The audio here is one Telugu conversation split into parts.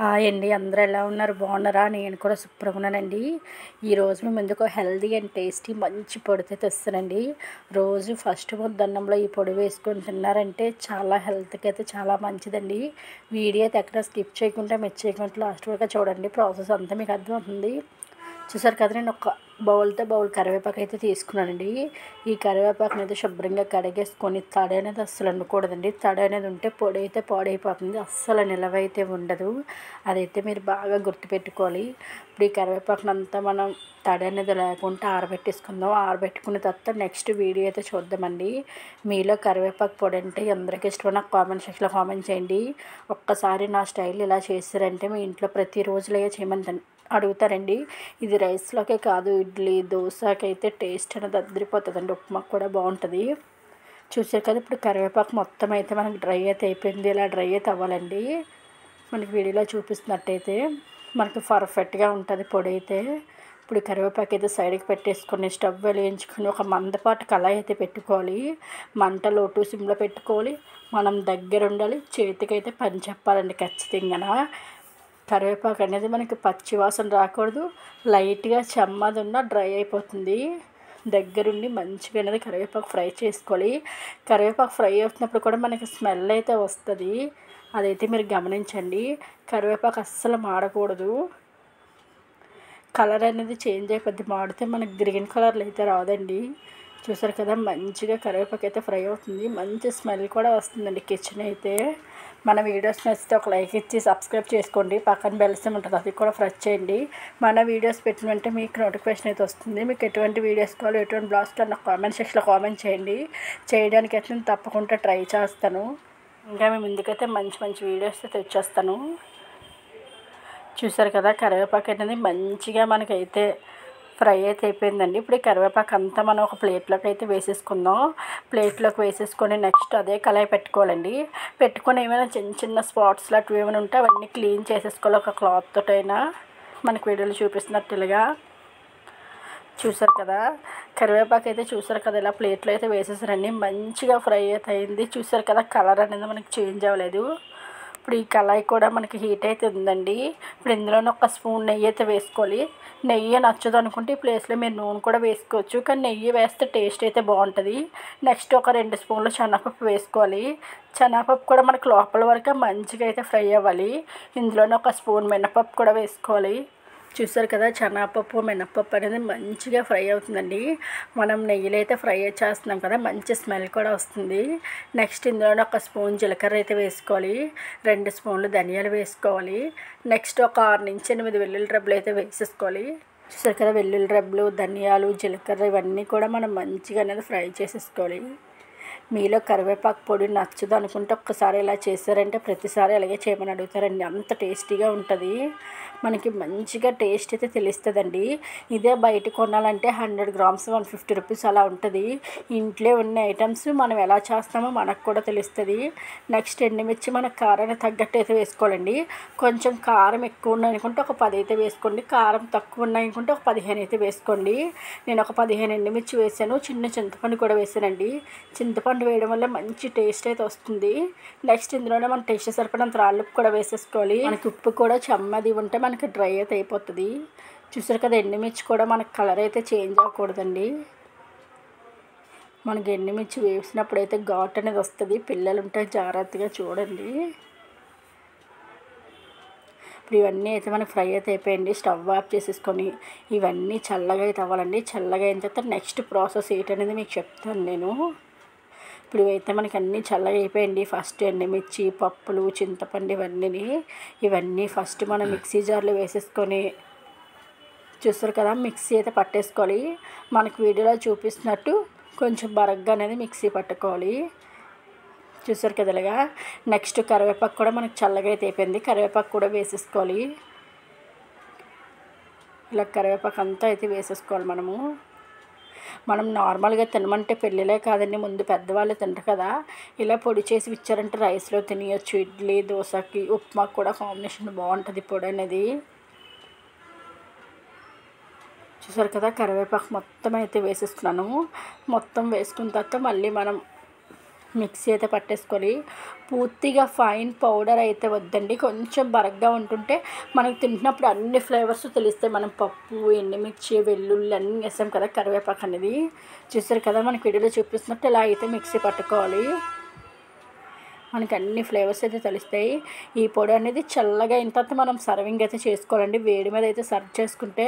హాయ్ అండి. అందరూ ఎలా ఉన్నారు? బాగున్నారా? నేను కూడా సూపర్గా ఉన్నానండి. ఈరోజు మేము ఎందుకో హెల్తీ అండ్ టేస్టీ మంచి పొడితో తెస్తానండి. రోజు ఫస్ట్ ముద్దన్నంలో ఈ పొడి వేసుకొని తిన్నారంటే చాలా హెల్త్కి అయితే చాలా మంచిదండి. వీడియో అయితే ఎక్కడ స్కిప్ చేయకుండా మిస్ చేయకుండా లాస్ట్ వరకు చూడండి. ప్రాసెస్ అంతా మీకు అర్థమవుతుంది. చూసారు కదా, నేను ఒక బౌల్ కరివేపాకు అయితే తీసుకున్నానండి. ఈ కరివేపాకుని అయితే శుభ్రంగా కడిగేసుకొని తడి అనేది అస్సలు ఉండకూడదండి. తడి అనేది ఉంటే పొడి అయితే పాడైపోతుంది, అస్సలు నిలవ అయితే ఉండదు. అదైతే మీరు బాగా గుర్తుపెట్టుకోవాలి. ఇప్పుడు ఈ కరివేపాకుని అంతా మనం తడి అనేది లేకుండా ఆరబెట్టేసుకుందాం. ఆరబెట్టుకున్న తర్వాత నెక్స్ట్ వీడియో అయితే చూద్దామండి. మీలో కరివేపాకు పొడి అంటే అందరికీ ఇష్టం, నాకు కామెంట్ సెక్షన్లో కామెంట్ చేయండి. ఒక్కసారి నా స్టైల్ ఇలా చేశారంటే మీ ఇంట్లో ప్రతిరోజులే చేయమని అడుగుతారండి. ఇది రైస్లోకే కాదు, ఇడ్లీ దోశకి అయితే టేస్ట్ అనేది అదిరిపోతుందండి. ఉప్మాకు కూడా బాగుంటుంది. చూసారు కదా, ఇప్పుడు కరివేపాకు మొత్తం అయితే మనకి డ్రై అయితే అయిపోయింది. ఇలా డ్రై అయితే అవ్వాలండి. మనకి వీడియోలో చూపిస్తున్నట్టయితే మనకి పర్ఫెక్ట్గా ఉంటుంది పొడి అయితే. ఇప్పుడు కరివేపాకు అయితే సైడ్కి పెట్టేసుకొని స్టవ్ వెలిగించుకొని ఒక మందపాటు కళాయి అయితే పెట్టుకోవాలి. మంట లో టు సిమ్లో పెట్టుకోవాలి. మనం దగ్గర ఉండాలి. చేతికైతే పని చెప్పాలండి ఖచ్చితంగా. కరివేపాకు అనేది మనకి పచ్చి వాసన రాకూడదు. లైట్గా చెమ్మది ఉన్న డ్రై అయిపోతుంది. దగ్గరుండి మంచిగా అనేది కరివేపాకు ఫ్రై చేసుకోవాలి. కరివేపాకు ఫ్రై అవుతున్నప్పుడు కూడా మనకి స్మెల్ అయితే వస్తుంది, అదైతే మీరు గమనించండి. కరివేపాకు అస్సలు మాడకూడదు. కలర్ అనేది చేంజ్ అయిపోద్ది, మాడితే మనకి గ్రీన్ కలర్లో అయితే రాదండి. చూసారు కదా, మంచిగా కరివేపాకు అయితే ఫ్రై అవుతుంది. మంచి స్మెల్ కూడా వస్తుందండి కిచెన్ అయితే. మన వీడియోస్ నచ్చితే ఒక లైక్ ఇచ్చి సబ్స్క్రైబ్ చేసుకోండి. పక్కన బెల్ సింబల్ ఉంటుంది, అది కూడా ప్రెస్ చేయండి. మన వీడియోస్ పెట్టిన వెంటనే మీకు నోటిఫికేషన్ అయితే వస్తుంది. మీకు ఎటువంటి వీడియోస్ కావాలో ఎటువంటి బ్లాగ్స్ కావాలో నాకు కామెంట్ సెక్షన్లో కామెంట్ చేయండి. చేయడానికి అయితే నేను తప్పకుండా ట్రై చేస్తాను. ఇంకా మేము ముందుకైతే మంచి మంచి వీడియోస్ అయితే తెచ్చేస్తాను. చూసారు కదా, కరివేపాకు అనేది మంచిగా మనకైతే ఫ్రై అయితే అయిపోయిందండి. ఇప్పుడు ఈ కరివేపాకు అంతా మనం ఒక ప్లేట్లోకి అయితే వేసేసుకుందాం. ప్లేట్లోకి వేసేసుకొని నెక్స్ట్ అదే కళాయి పెట్టుకోవాలండి. పెట్టుకొని ఏమైనా చిన్న చిన్న స్పాట్స్ లాంటివి ఏమైనా ఉంటే అవన్నీ క్లీన్ చేసేసుకోవాలి ఒక క్లాత్ తోటైనా. మనకి వీడియోలో చూపిస్తున్నట్టుగా. చూసారు కదా, కరివేపాకు అయితే చూసారు కదా ఇలా ప్లేట్లో అయితే వేసేసారండి. మంచిగా ఫ్రై అయితే అయింది. చూసారు కదా, కలర్ అనేది మనకి చేంజ్ అవ్వలేదు. ఇప్పుడు ఈ కళాయి కూడా మనకి హీట్ అయితే ఉందండి. ఇప్పుడు ఇందులోనే ఒక స్పూన్ నెయ్యి అయితే వేసుకోవాలి. నెయ్యి నచ్చదు అనుకుంటే ఈ ప్లేస్లో మీరు నూనె కూడా వేసుకోవచ్చు, కానీ నెయ్యి వేస్తే టేస్ట్ అయితే బాగుంటుంది. నెక్స్ట్ ఒక 2 స్పూన్లు శనగపప్పు వేసుకోవాలి. శనగపప్పు కూడా మనకు లోపల వరకు మంచిగా అయితే ఫ్రై అవ్వాలి. ఇందులోనే ఒక స్పూన్ మినపప్పు కూడా వేసుకోవాలి. చూసారు కదా, శనగపప్పు మినపప్పు అనేది మంచిగా ఫ్రై అవుతుందండి. మనం నెయ్యిలో అయితే ఫ్రై చేస్తున్నాం కదా, మంచి స్మెల్ కూడా వస్తుంది. నెక్స్ట్ ఇందులో ఒక స్పూన్ జీలకర్ర అయితే వేసుకోవాలి. 2 స్పూన్లు ధనియాలు వేసుకోవాలి. నెక్స్ట్ ఒక 6 నుంచి 8 వెల్లుల్లి రెబ్బలు అయితే వేసేసుకోవాలి. చూసారు కదా, వెల్లుల్లి రెబ్బలు ధనియాలు జీలకర్ర ఇవన్నీ కూడా మనం మంచిగా అనేది ఫ్రై చేసేసుకోవాలి. మీలో కరివేపాకు పొడి నచ్చదు అనుకుంటే ఒక్కసారి ఇలా చేశారంటే ప్రతిసారి అలాగే చేయమని అడుగుతారండి. అంత టేస్టీగా ఉంటుంది. మనకి మంచిగా టేస్ట్ అయితే తెలుస్తుందండి. ఇదే బయట కొనాలంటే 100 గ్రామ్స్ 150 రూపీస్ అలా ఉంటుంది. ఇంట్లో ఉన్న ఐటమ్స్ మనం ఎలా చేస్తామో మనకు కూడా తెలుస్తుంది. నెక్స్ట్ ఎండుమిర్చి మనకు కారానికి తగ్గట్టు అయితే వేసుకోవాలండి. కొంచెం కారం ఎక్కువ ఉన్నాయనుకుంటే ఒక 10 అయితే వేసుకోండి. కారం తక్కువ ఉన్నాయనుకుంటే ఒక 15 అయితే వేసుకోండి. నేను ఒక 15 ఎండుమిర్చి వేసాను. చిన్న చింతపండు కూడా వేసానండి. చింతపండు వేయడం వల్ల మంచి టేస్ట్ అయితే వస్తుంది. నెక్స్ట్ ఇందులోనే మనం టేస్ట్ సరిపడినంత రాళ్ళుప్పు కూడా వేసేసుకోవాలి. మనకి ఉప్పు కూడా చెమ్మది ఉంటే మనకి డ్రై అయితే అయిపోతుంది. చూసారు కదా, ఎండుమిర్చి కూడా మనకి కలర్ అయితే చేంజ్ అవ్వకూడదండి. మనకి ఎండుమిర్చి వేసినప్పుడు అయితే ఘాట్ అనేది వస్తుంది. పిల్లలు ఉంటే జాగ్రత్తగా చూడండి. ఇప్పుడు ఇవన్నీ అయితే మనకి ఫ్రై అయితే అయిపోయింది. స్టవ్ ఆఫ్ చేసేసుకొని ఇవన్నీ చల్లగా అయితే అవ్వాలండి. చల్లగా అయిన తర్వాత నెక్స్ట్ ప్రాసెస్ ఏంటనేది మీకు చెప్తాను నేను. ఇప్పుడు ఇవైతే మనకి అన్నీ చల్లగా అయిపోయింది. ఫస్ట్ ఎండుమిర్చి పప్పులు చింతపండు ఇవన్నీ ఫస్ట్ మనం మిక్సీ జార్లో వేసేసుకొని చూస్తారు కదా, మిక్సీ అయితే పట్టేసుకోవాలి. మనకి వీడియోలో చూపిస్తున్నట్టు కొంచెం బరగ్గా అనేది మిక్సీ పట్టుకోవాలి. చూసారు కదా ఇలాగా. నెక్స్ట్ కరివేపాకు కూడా మనకి చల్లగా అయితే అయిపోయింది. కరివేపాకు కూడా వేసేసుకోవాలి. ఇలా కరివేపాకు అంతా అయితే వేసేసుకోవాలి. మనం నార్మల్గా తినమంటే పెళ్ళిలే కాదండి, ముందు పెద్దవాళ్ళు తింటారు కదా, ఇలా పొడి చేసి ఇచ్చారంటే రైస్లో తినేయచ్చు. ఇడ్లీ దోశకి ఉప్మాకు కూడా కాంబినేషన్ బాగుంటుంది పొడి అనేది. చూసారు కదా, కరివేపాకు మొత్తం అయితే వేసేసుకున్నాను. మొత్తం వేసుకున్న తర్వాత మళ్ళీ మనం మిక్సీ అయితే పట్టేసుకోవాలి. పూర్తిగా ఫైన్ పౌడర్ అయితే వద్దండి, కొంచెం బరగ్గా ఉంటుంటే మనకి తింటున్నప్పుడు అన్ని ఫ్లేవర్స్ తెలుస్తాయి. మనం పప్పు, ఎండుమిర్చి, వెల్లుల్లి అన్నీ వేసాం కదా, కరివేపాకు అనేది చూసారు కదా, మనకి వీడియోలో చూపిస్తున్నట్టు ఇలా అయితే మిక్సీ పట్టుకోవాలి. మనకి అన్ని ఫ్లేవర్స్ అయితే తెలుస్తాయి. ఈ పొడి అనేది చల్లగా అయిన తర్వాత మనం సర్వింగ్ అయితే చేసుకోవాలండి. వేడి మీద అయితే సర్వ్ చేసుకుంటే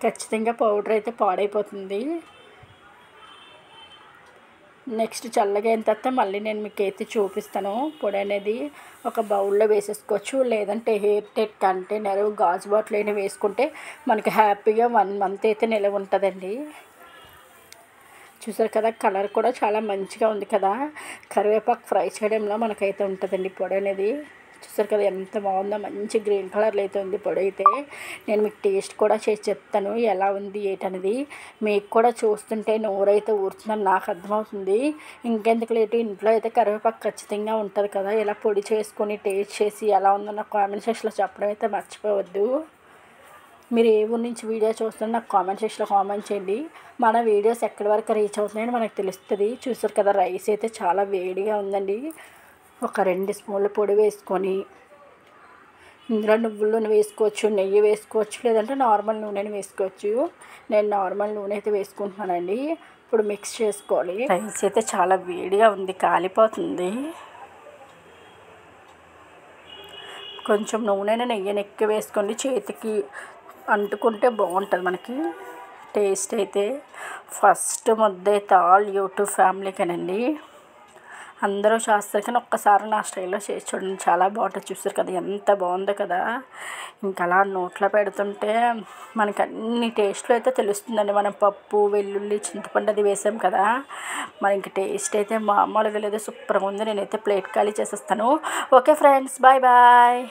ఖచ్చితంగా పౌడర్ అయితే పాడైపోతుంది. నెక్స్ట్ చల్లగా అయిన తర్వాత మళ్ళీ నేను మీకు అయితే చూపిస్తాను. పొడి అనేది ఒక బౌల్లో వేసేసుకోవచ్చు, లేదంటే ఎయిర్ టైట్ కంటైనర్, గాజు బాటిల్ అయినా వేసుకుంటే మనకి హ్యాపీగా 1 మంత్ అయితే నిలవ ఉంటుందండి. చూసారు కదా, కలర్ కూడా చాలా మంచిగా ఉంది కదా. కరివేపాకు ఫ్రై చేయడంలో మనకైతే ఉంటుందండి పొడి అనేది. చూసారు కదా ఎంత బాగుందో, మంచి గ్రీన్ కలర్లో అయితే ఉంది పొడి అయితే. నేను మీకు టేస్ట్ కూడా చేసి చెప్తాను ఎలా ఉంది ఏంటనేది. మీకు కూడా చూస్తుంటే నోరైతే ఊరుతుందని నాకు అర్థమవుతుంది. ఇంకెందుకు లేటు, ఇంట్లో అయితే కరివేపాకు ఖచ్చితంగా ఉంటుంది కదా. ఇలా పొడి చేసుకొని టేస్ట్ చేసి ఎలా ఉందో నాకు కామెంట్ సెక్షన్లో చెప్పడం అయితే మర్చిపోవద్దు. మీరు ఏ ఊరి నుంచి వీడియో చూస్తున్నా నాకు కామెంట్ సెక్షన్లో కామెంట్ చేయండి. మన వీడియోస్ ఎక్కడి వరకు రీచ్ అవుతున్నాయని మనకు తెలుస్తుంది. చూసారు కదా, రైస్ అయితే చాలా వేడిగా ఉందండి. ఒక 2 స్పూన్ల పొడి వేసుకొని ఇందులో నువ్వుల నూనె వేసుకోవచ్చు, నెయ్యి వేసుకోవచ్చు, లేదంటే నార్మల్ నూనెని వేసుకోవచ్చు. నేను నార్మల్ నూనె అయితే వేసుకుంటున్నానండి. ఇప్పుడు మిక్స్ చేసుకోవాలి. రైస్ అయితే చాలా వేడిగా ఉంది, కాలిపోతుంది. కొంచెం నూనెని నెయ్యిని ఎక్కువ వేసుకోండి, చేతికి అంటుకుంటే బాగుంటుంది మనకి టేస్ట్ అయితే. ఫస్ట్ ముద్ద అయితే ఆల్ యూట్యూబ్ ఫ్యామిలీకేనండి. అందరూ చేస్తారు కానీ ఒక్కసారి నా స్టైల్లో చేసి చూడండి, చాలా బాగుంటుంది. చూస్తారు కదా ఎంత బాగుందో కదా. ఇంకా అలా నోట్లో పెడుతుంటే మనకి అన్ని టేస్ట్లు అయితే తెలుస్తుందండి. మనం పప్పు, వెల్లుల్లి, చింతపండు అది వేసాం కదా, మనకి టేస్ట్ అయితే మామూలుగా లేదు, సూపర్గా ఉంది. నేనైతే ప్లేట్ ఖాళీ చేసేస్తాను. Okay friends, bye bye.